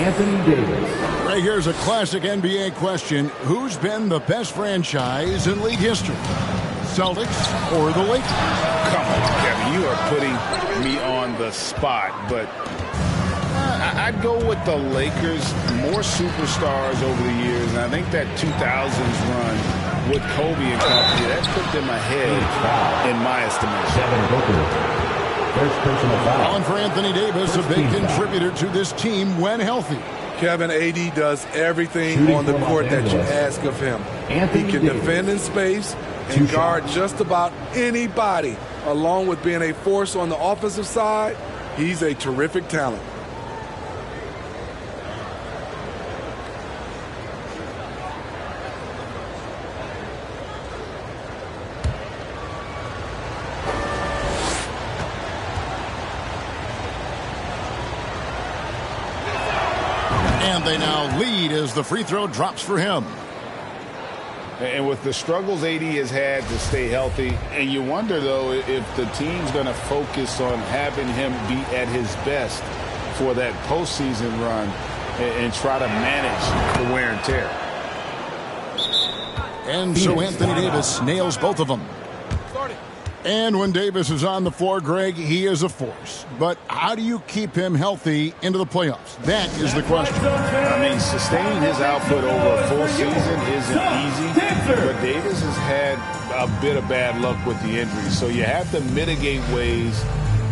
Anthony Davis. Right, here's a classic NBA question. Who's been the best franchise in league history? Celtics or the Lakers? Come on, Kevin. You are putting me on the spot, but I'd go with the Lakers. More superstars over the years, and I think that 2000s run with Kobe and company, that put them ahead in my estimation. First personal foul. On for Anthony Davis, a big contributor to this team when healthy. Kevin, AD does everything on the court that you ask of him. He can defend in space and guard just about anybody. Along with being a force on the offensive side, he's a terrific talent. And they now lead as the free throw drops for him. And with the struggles AD has had to stay healthy, and you wonder, though, if the team's going to focus on having him be at his best for that postseason run and try to manage the wear and tear. And so Anthony Davis nails both of them. And when Davis is on the floor, Greg, he is a force. But how do you keep him healthy into the playoffs? That is the question. I mean, sustaining his output over a full season isn't easy, but Davis has had a bit of bad luck with the injuries, so you have to mitigate ways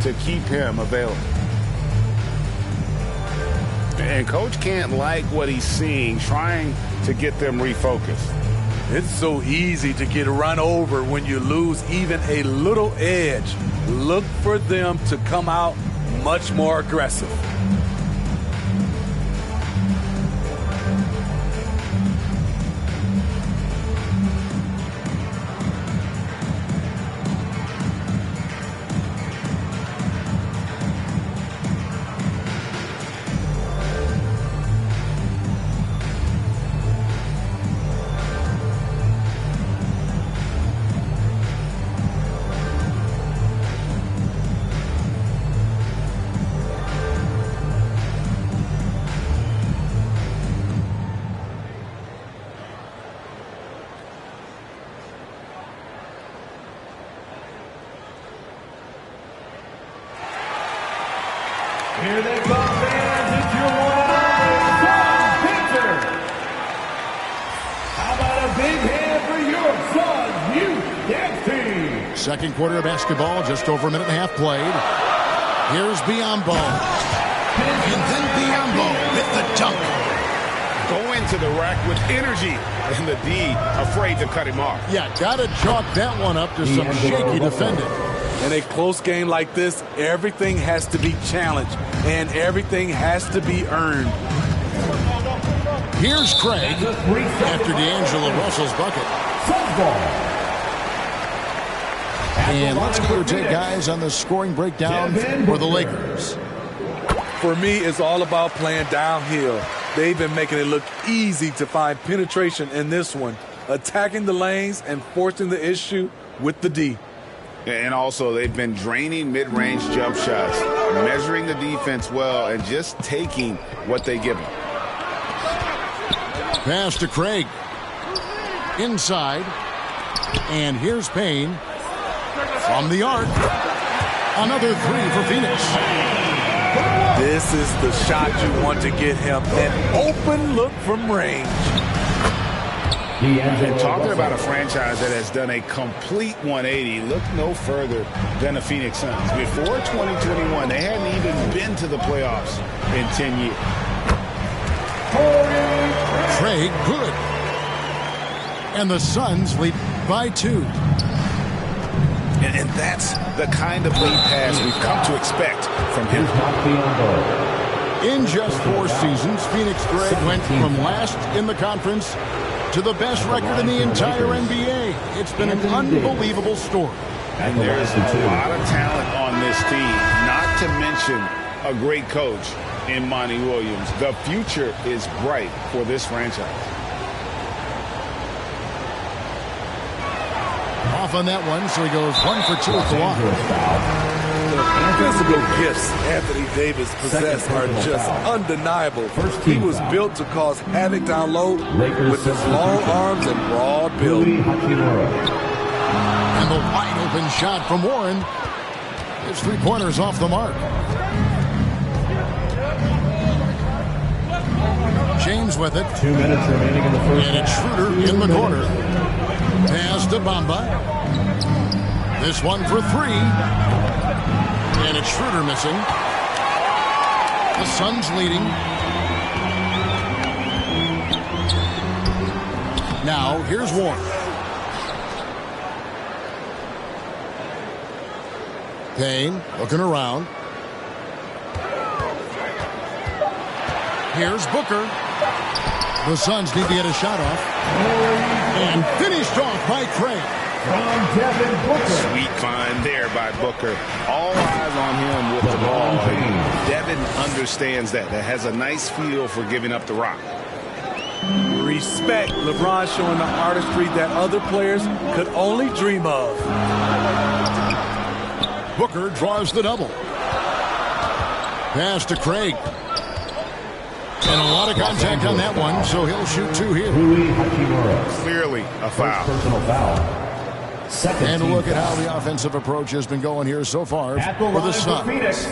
to keep him available. And Coach can't like what he's seeing, trying to get them refocused. It's so easy to get run over when you lose even a little edge. Look for them to come out much more aggressive. Here they come, fans. It's your one Victor. How about a big hand for your son's youth dance team? Second quarter of basketball, just over a minute and a half played. Here's Biyombo. And then Biyombo with the dunk. Go into the rack with energy, and the D afraid to cut him off. Yeah, gotta chalk that one up to some shaky defending. In a close game like this, everything has to be challenged, and everything has to be earned. Here's Craig after D'Angelo Russell's bucket. And let's go take guys on the scoring breakdown for the Lakers. For me, it's all about playing downhill. They've been making it look easy to find penetration in this one, attacking the lanes and forcing the issue with the D. And also, they've been draining mid-range jump shots, measuring the defense well, and just taking what they give them. Pass to Craig. Inside. And here's Payne. From the arc. Another three for Phoenix. This is the shot you want to get him. An open look from range. And talking about a franchise that has done a complete 180, look no further than the Phoenix Suns. Before 2021, they hadn't even been to the playoffs in 10 years. Craig good. And the Suns lead by 2. And that's the kind of lead pass we've come to expect from him. In just 4 seasons, Phoenix, Greg, went from last in the conference to the best record in the entire NBA. It's been an unbelievable story. And there's a lot of talent on this team, not to mention a great coach in Monty Williams. The future is bright for this franchise. Off on that one, so he goes 1 for 2 at the line. physical gifts Anthony Davis possesses are just undeniable. He was built to cause havoc down low with his long arms and broad build. And the wide open shot from Warren. His three-pointers off the mark. James with it. 2 minutes remaining in the first And it's Schroeder in the corner. Pass to Bamba. This one for three. And it's Schroeder missing. The Suns leading. Now, here's Warren. Payne looking around. Here's Booker. The Suns need to get a shot off. And finished off by Craig. from Devin Booker. Sweet find there by Booker. All eyes on him with the ball. Devin understands that. That has a nice feel for giving up the rock. Respect. LeBron showing the artistry that other players could only dream of. Booker draws the double. Pass to Craig. And a lot of contact on that one, so he'll shoot two here. Clearly a foul. Personal foul. And look at how the offensive approach has been going here so far for the Suns.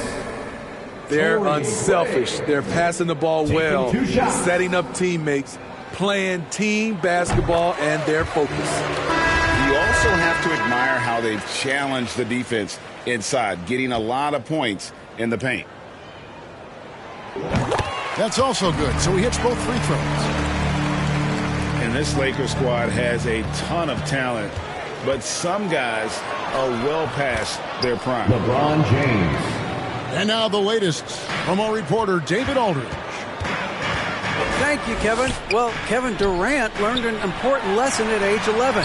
They're unselfish. They're passing the ball well, setting up teammates, playing team basketball, and their focus. You also have to admire how they've challenged the defense inside, getting a lot of points in the paint. That's also good, so he hits both free throws. And this Lakers squad has a ton of talent, but some guys are well past their prime. LeBron James. And now the latest from our reporter, David Aldridge. Thank you, Kevin. Well, Kevin Durant learned an important lesson at age 11.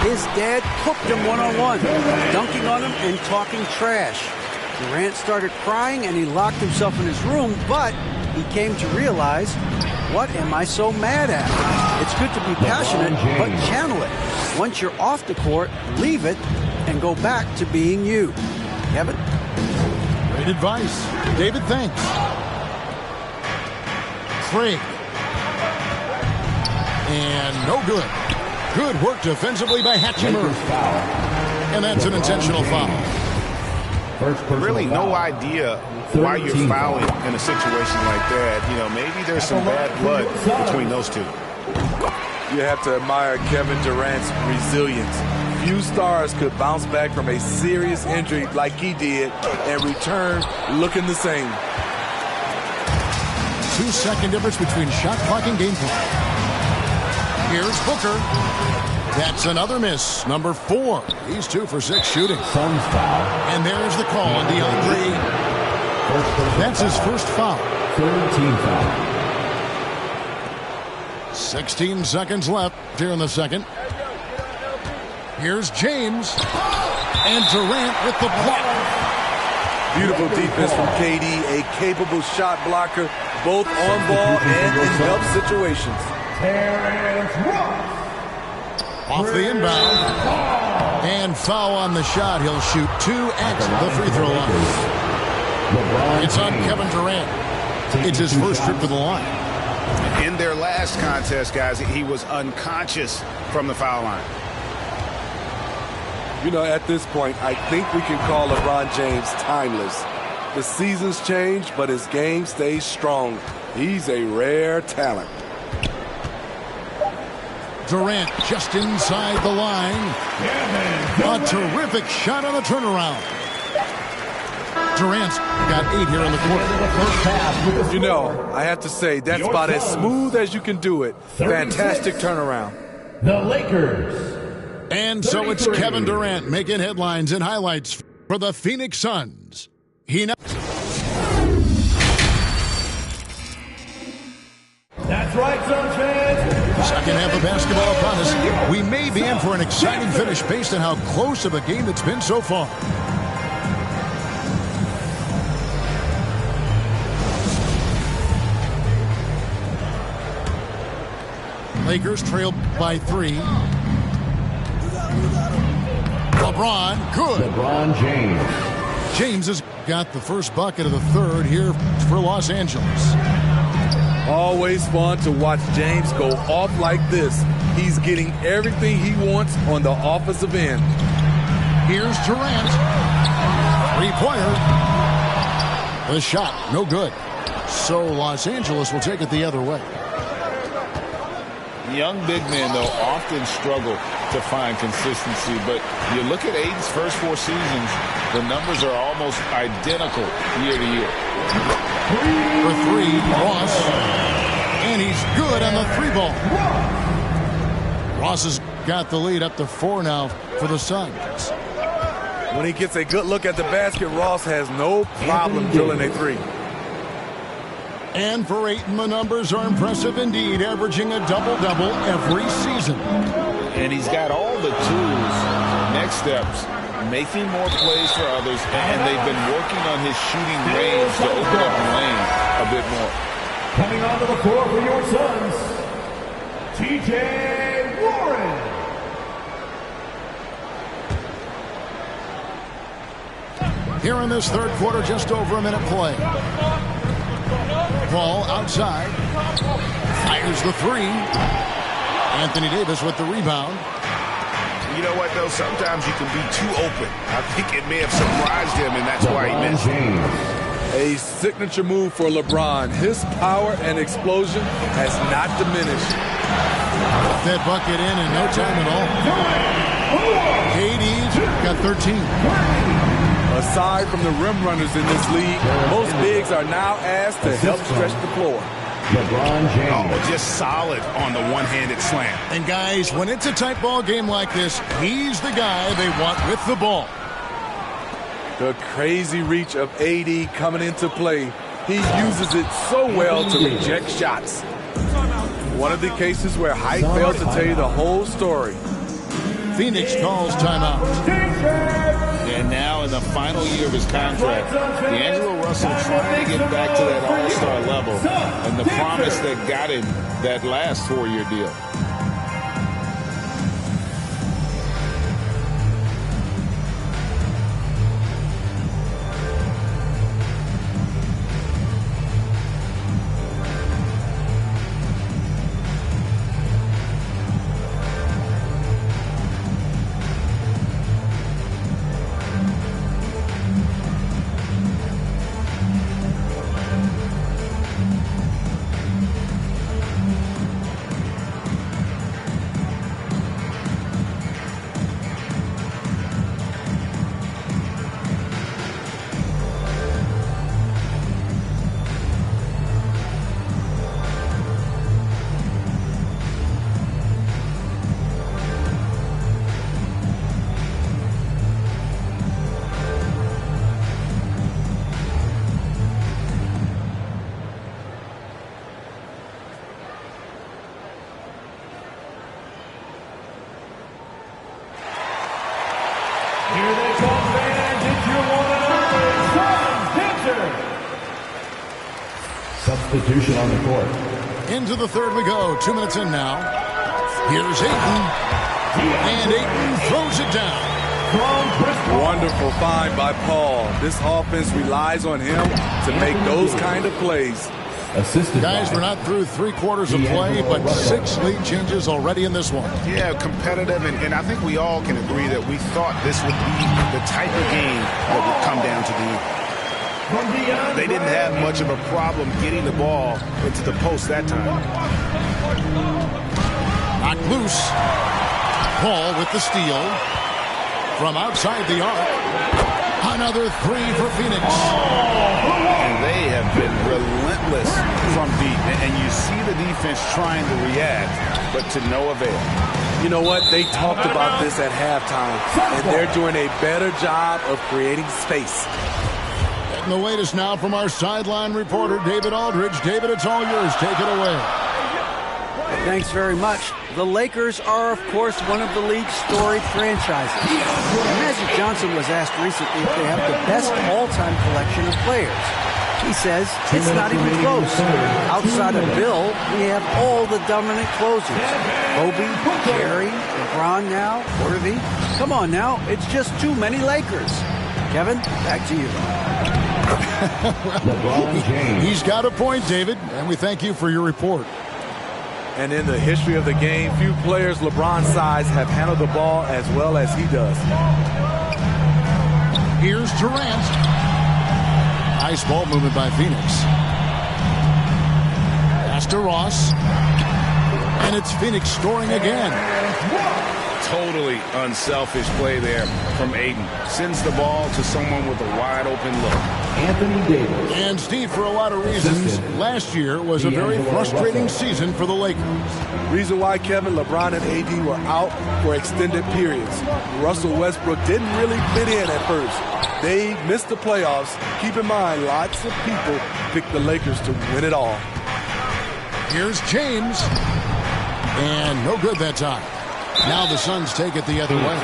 His dad cooked him one-on-one, dunking on him and talking trash. Durant started crying and he locked himself in his room, but he came to realize, what am I so mad at? It's good to be passionate, but channel it. Once you're off the court, leave it and go back to being you. Kevin? Great advice. David, thanks. Craig. And no good. Good work defensively by Hachimura. And that's an intentional foul. Really no idea why you're fouling in a situation like that. You know, maybe there's some bad blood between those two. You have to admire Kevin Durant's resilience. Few stars could bounce back from a serious injury like he did and return looking the same. 2-second difference between shot clock and game clock. Here's Booker. That's another miss. Number 4. He's 2 for 6 shooting. Suns foul. And there's the call on DeAndre. That's his first foul. Third team foul. 16 seconds left here in the second. Here's James. And Durant with the block. Beautiful defense from KD, a capable shot blocker, both on ball and in tough situations. Off the inbound. And foul on the shot. He'll shoot 2 at the free throw line. It's on Kevin Durant. It's his first trip to the line. In their last contest, guys, he was unconscious from the foul line. You know, at this point, I think we can call LeBron James timeless. The seasons change, but his game stays strong. He's a rare talent. Durant just inside the line. A terrific shot on the turnaround. Durant's got 8 here in the quarter. You know, I have to say, that's about as smooth as you can do it. Fantastic turnaround. The Lakers. And so it's Kevin Durant making headlines and highlights for the Phoenix Suns. He now... That's right, Suns fans. Second half of basketball upon us. We may be in for an exciting finish based on how close of a game it's been so far. Lakers trail by 3. LeBron, good. LeBron James. James has got the first bucket of the third here for Los Angeles. Always fun to watch James go off like this. He's getting everything he wants on the offensive end. Here's Durant. Three-pointer. The shot, no good. So Los Angeles will take it the other way. Young big men, though, often struggle to find consistency. But you look at Aiden's first 4 seasons, the numbers are almost identical year to year. For 3, Ross. And he's good on the 3-ball. Ross has got the lead up to 4 now for the Suns. When he gets a good look at the basket, Ross has no problem drilling a 3. And for Ayton, the numbers are impressive indeed, averaging a double-double every season. And he's got all the tools. Next steps, making more plays for others, and they've been working on his shooting range to open up the lane a bit more. Coming onto the floor for your Suns, T.J. Warren. Here in this third quarter, just over a minute play. Ball outside. Fires the 3. Anthony Davis with the rebound. You know what, though? Sometimes you can be too open. I think it may have surprised him, and that's why he missed. A signature move for LeBron. His power and explosion has not diminished. That bucket in no time at all. KD's got 13. Aside from the rim runners in this league, most bigs are now asked to help stretch the floor. Oh, just solid on the one-handed slam. And guys, when it's a tight ball game like this, he's the guy they want with the ball. The crazy reach of AD coming into play. He uses it so well to reject shots. One of the cases where height fails to tell you the whole story. Phoenix calls timeout. And now in the final year of his contract, D'Angelo Russell trying to get back to that all-star level and the promise that got him that last 4-year deal. Substitution on the court. Into the third we go. 2 minutes in now. Here's Ayton. And Ayton throws it down. Wonderful find by Paul. This offense relies on him to make those kind of plays. Guys, we're not through 3 quarters of play, but 6 lead changes already in this one. Yeah, competitive, and I think we all can agree that we thought this would be the type of game that would come down to the end. They didn't have much of a problem getting the ball into the post that time. Knocked loose. Paul with the steal. From outside the arc. Another 3 for Phoenix. And they have been relentless from deep. And you see the defense trying to react, but to no avail. You know what? They talked about this at halftime, and they're doing a better job of creating space. And the latest now from our sideline reporter, David Aldridge. David, it's all yours. Take it away. Thanks very much. The Lakers are, of course, one of the league's storied franchises. Magic Johnson was asked recently if they have the best all-time collection of players. He says it's not even close. Outside of Bill, we have all the dominant closers. Kobe, Jerry, LeBron now, Worthy. Come on now, it's just too many Lakers. Kevin, back to you. LeBron James. He's got a point, David, and we thank you for your report. And in the history of the game, few players LeBron's size have handled the ball as well as he does. Here's Durant. Nice ball movement by Phoenix. Pass to Ross. And it's Phoenix scoring again. Totally unselfish play there from Aiden. Sends the ball to someone with a wide open look. Anthony Davis. And Steve, for a lot of reasons, last year was a very frustrating season for the Lakers. Reason why, Kevin, LeBron and AD were out for extended periods. Russell Westbrook didn't really fit in at first. They missed the playoffs. Keep in mind, lots of people picked the Lakers to win it all. Here's James. And no good that time. Now the Suns take it the other way.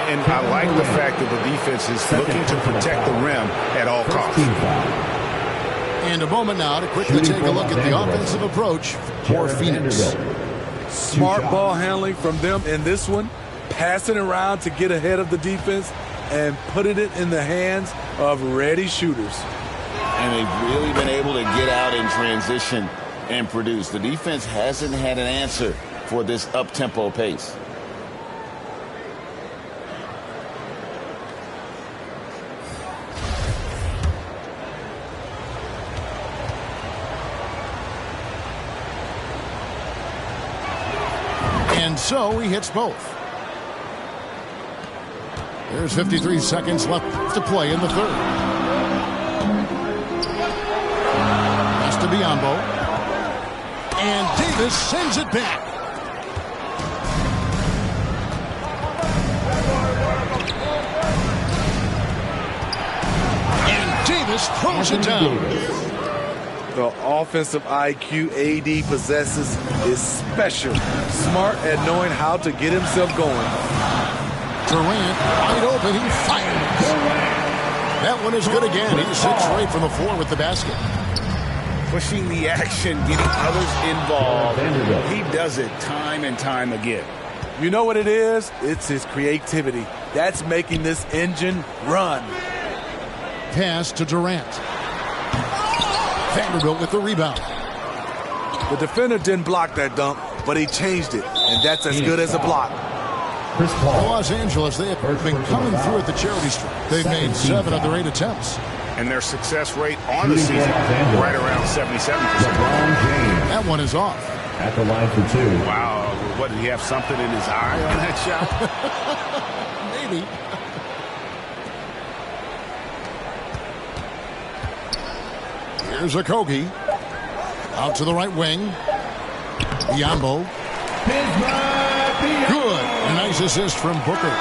And I like the fact that the defense is looking to protect the rim at all costs. And a moment now to quickly take a look at the offensive approach for Phoenix. Smart ball handling from them in this one. Passing around to get ahead of the defense and putting it in the hands of ready shooters. And they've really been able to get out in transition and produce. The defense hasn't had an answer for this up-tempo pace. And so he hits both. There's 53 seconds left to play in the third. Pass to Biyombo. And Davis sends it back. And Davis throws it down. The offensive IQ AD possesses is special. Smart at knowing how to get himself going. Durant, wide open, he fires. That one is good again. He sits right from the floor with the basket. Pushing the action, getting others involved. He does it time and time again. You know what it is? It's his creativity. That's making this engine run. Pass to Durant. Vanderbilt with the rebound. The defender didn't block that dunk, but he changed it, and that's as good as a block. Chris Paul. Los Angeles, they have been coming through at the charity stripe. They've made 7 of their 8 attempts. And their success rate on the season right around 77%. LeBron James. That one is off. At the line for 2. Wow, what, did he have something in his eye on that shot? Maybe. Here's Okogie. Out to the right wing. Biyombo. Good. A nice assist from Booker.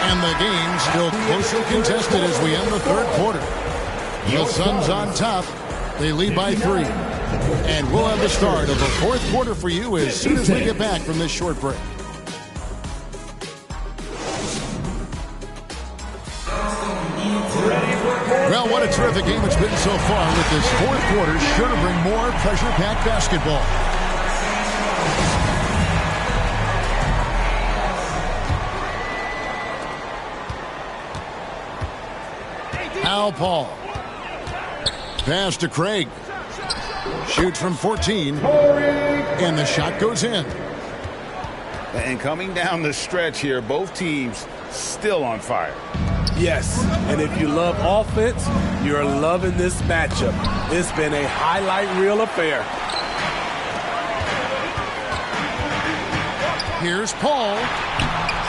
And the game still closely contested as we end the third quarter. The Suns on top. They lead by 3. And we'll have the start of the fourth quarter for you as soon as we get back from this short break. Well, what a terrific game it's been so far, with this fourth quarter sure to bring more pressure-packed basketball. Al Paul. Pass to Craig. Shoots from 14. And the shot goes in. And coming down the stretch here, both teams still on fire. Yes, and if you love offense, you're loving this matchup. It's been a highlight reel affair. Here's Paul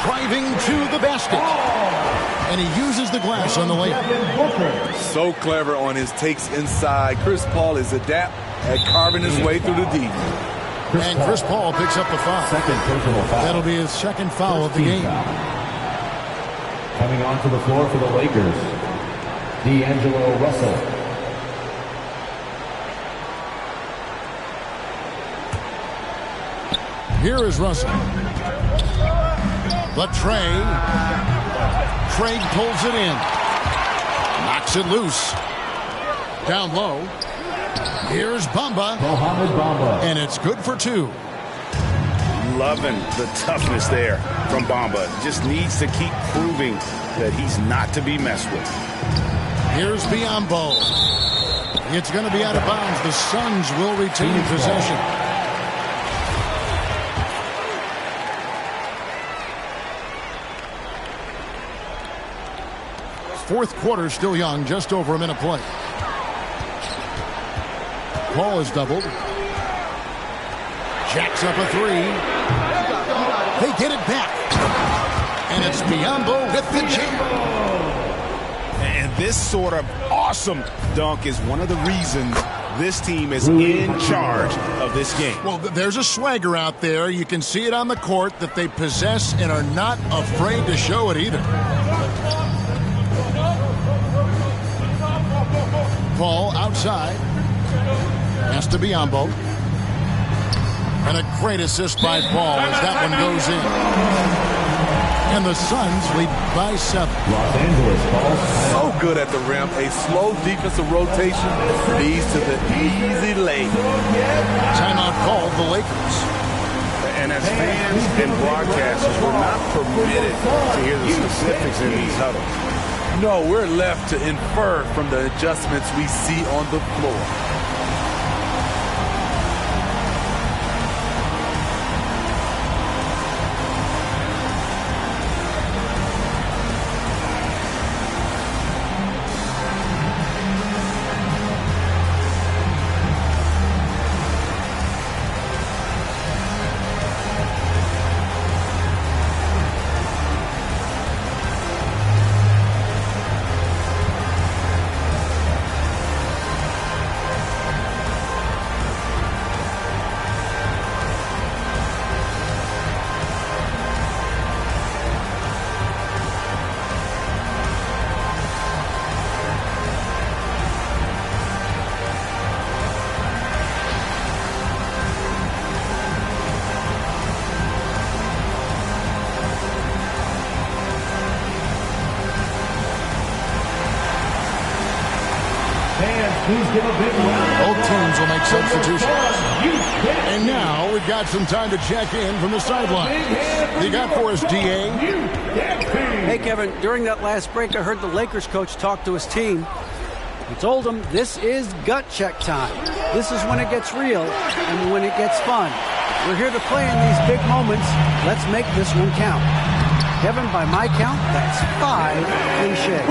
driving to the basket. And he uses the glass on the layup. So clever on his takes inside. Chris Paul is adept at carving his way through the deep. And Chris Paul picks up the foul. Second personal foul. That'll be his second foul of the game. Coming onto the floor for the Lakers, D'Angelo Russell. Here is Russell. Latrey. Craig pulls it in. Knocks it loose. Down low. Here's Bamba. Mohamed Bamba. And it's good for 2. loving the toughness there from Bamba. Just needs to keep proving that he's not to be messed with. Here's Biombo. It's going to be out of bounds. The Suns will retain possession. Fourth quarter still young, just over a minute play. Paul is doubled. Jacks up a three. They get it back. And it's Biombo with the jam. And this sort of awesome dunk is one of the reasons this team is in charge of this game. Well, there's a swagger out there. You can see it on the court that they possess and are not afraid to show it either. Paul outside. Has to be Biombo. And a great assist by Paul as that one goes in. And the Suns lead by 7. Los Angeles calls. So good at the rim. A slow defensive rotation leads to the easy lay. Timeout called the Lakers. And as fans and broadcasters, we're not permitted to hear the specifics in these huddles. No, we're left to infer from the adjustments we see on the floor. Both teams will make substitutions. And now we've got some time to check in from the sidelines. You got for us, D.A.? Hey, Kevin, during that last break, I heard the Lakers coach talk to his team. He told them this is gut check time. This is when it gets real and when it gets fun. We're here to play in these big moments. Let's make this one count. Kevin, by my count, that's 5 cliches.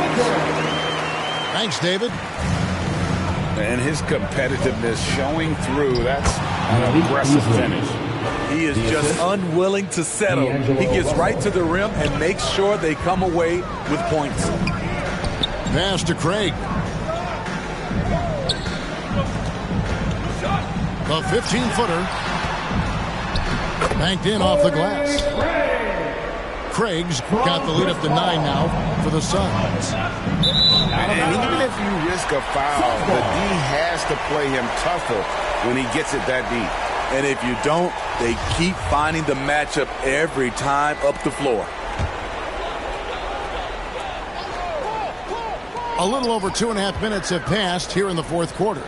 Thanks, David. And his competitiveness showing through. That's an aggressive finish. He is just unwilling to settle. He gets right to the rim and makes sure they come away with points. Pass to Craig. The 15-footer. Banked in off the glass. Craig's got the lead up to 9 now for the Suns. And even if you risk a foul, the D has to play him tougher when he gets it that deep. And if you don't, they keep finding the matchup every time up the floor. A little over 2.5 minutes have passed here in the fourth quarter.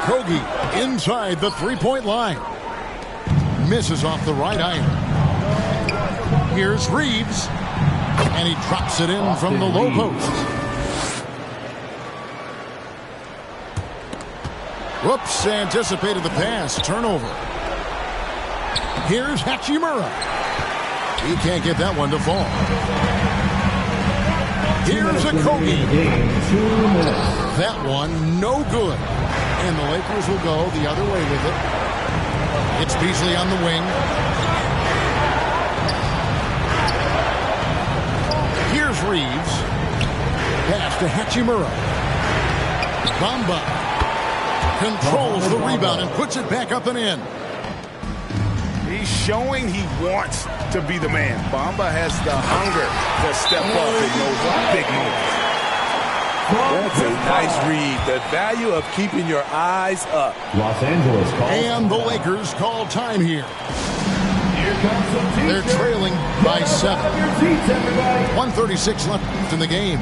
Kogi inside the three-point line. Misses off the right iron. Here's Reeves. And he drops it in from the low post. Whoops, anticipated the pass. Turnover. Here's Hachimura. He can't get that one to fall. Here's a Kogi. That one, no good. And the Lakers will go the other way with it. It's Beasley on the wing. Here's Reeves. Pass to Hachimura. Bamba controls the rebound and puts it back up and in. He's showing he wants to be the man. Bamba has the hunger to step up in those big moments. That's a nice read. The value of keeping your eyes up. Los Angeles calls. And the Lakers call time here. They're trailing by 7. 1:36 left in the game.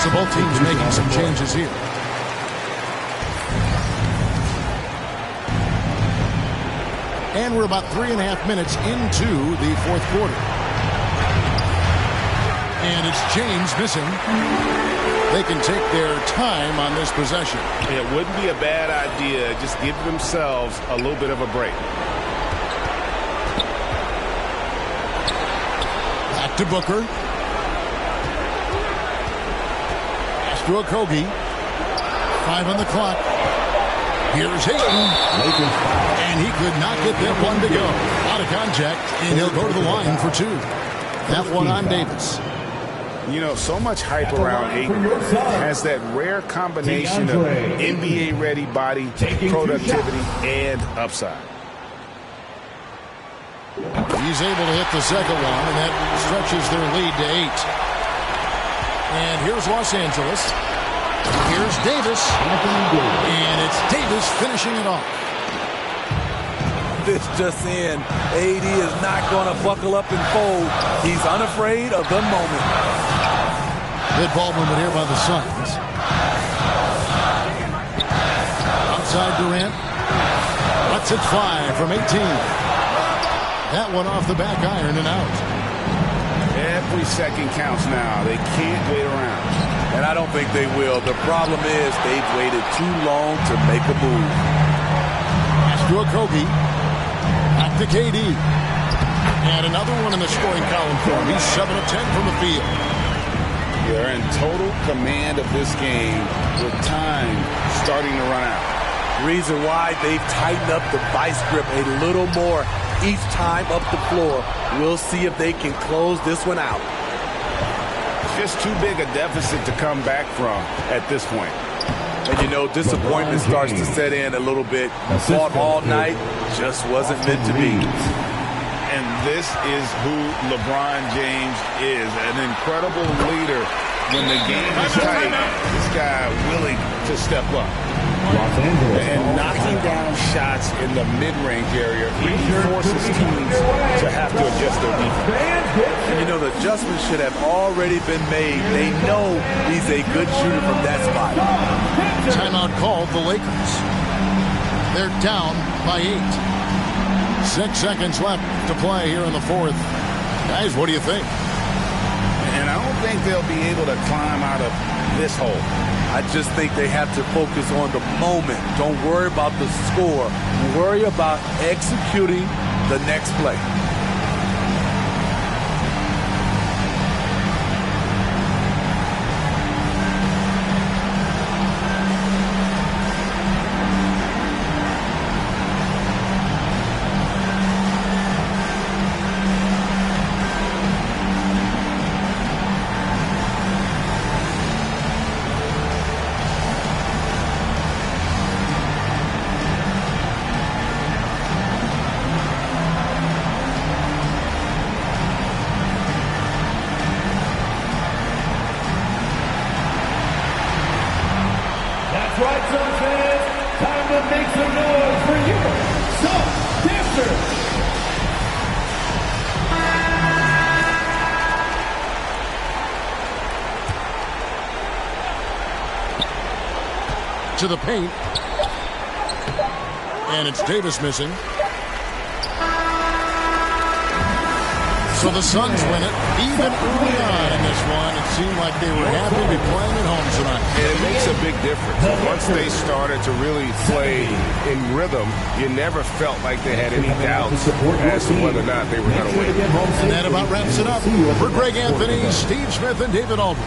So both teams making some changes here. And we're about 3.5 minutes into the fourth quarter. And it's James missing. They can take their time on this possession. It wouldn't be a bad idea. Just give themselves a little bit of a break. Back to Booker. Pass to Okogie. 5 on the clock. Here's Hayden. And he could not get that one to go. Out of contact, and he'll go to the line for 2. That one on Davis. You know, so much hype around Ayton. Has that rare combination of NBA-ready body, productivity, and upside. He's able to hit the second one, and that stretches their lead to 8. And here's Los Angeles. Here's Davis. And it's Davis finishing it off. This just in. AD is not going to buckle up and fold. He's unafraid of the moment. Good ball movement here by the Suns. Outside Durant. Lets it fly from 18. That one off the back iron and out. Every second counts now. They can't wait around. And I don't think they will. The problem is they've waited too long to make a move. Pass to Okogie. Back to KD. And another one in the scoring column for him. He's 7 of 10 from the field. They're in total command of this game with time starting to run out. Reason why they've tightened up the vice grip a little more each time up the floor. We'll see if they can close this one out. Just too big a deficit to come back from at this point. And you know, disappointment starts to set in a little bit. Fought all night, just wasn't meant to be. And this is who LeBron James is, an incredible leader. When the game is tight, this guy willing to step up. And knocking down shots in the mid-range area really forces teams to have to adjust their defense. And you know, the adjustments should have already been made. They know he's a good shooter from that spot. Timeout called the Lakers. They're down by 8. 6 seconds left to play here in the fourth. Guys, what do you think? And I don't think they'll be able to climb out of this hole. I just think they have to focus on the moment. Don't worry about the score. Worry about executing the next play. That's right, Suns fans. Time to make some noise for your Suns dancers. To the paint. And it's Davis missing. So the Suns win it. Even early on in this one, it seemed like they were happy to be playing at home tonight. And it makes a big difference. Once they started to really play in rhythm, you never felt like they had any doubts as to whether or not they were going to win. And that about wraps it up. For Greg Anthony, Steve Smith, and David Aldridge.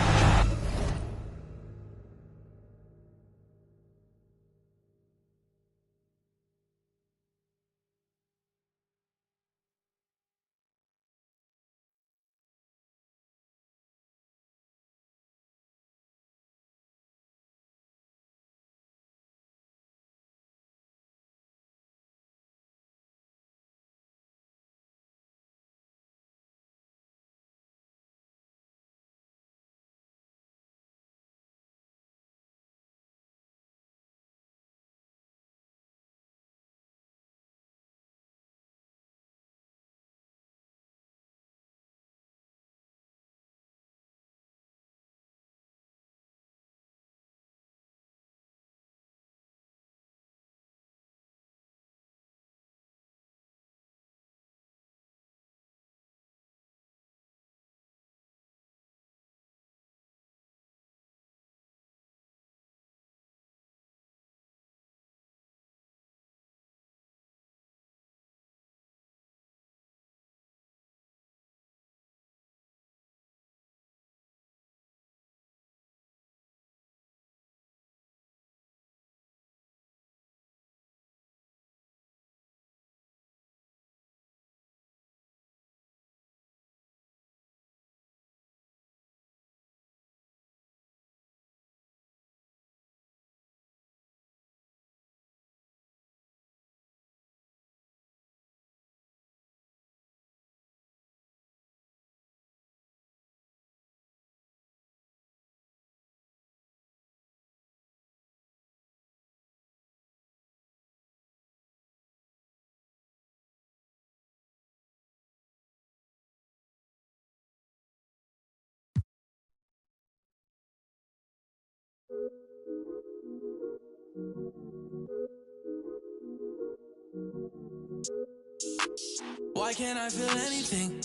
Why can't I feel anything?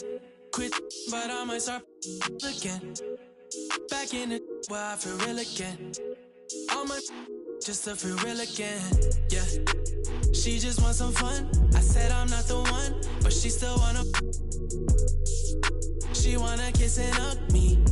Quit, but I might start again. Back in it where I feel real again. All my just to feel real again. Yeah. She just wants some fun. I said I'm not the one, but she still wanna. She wanna kiss and hug me.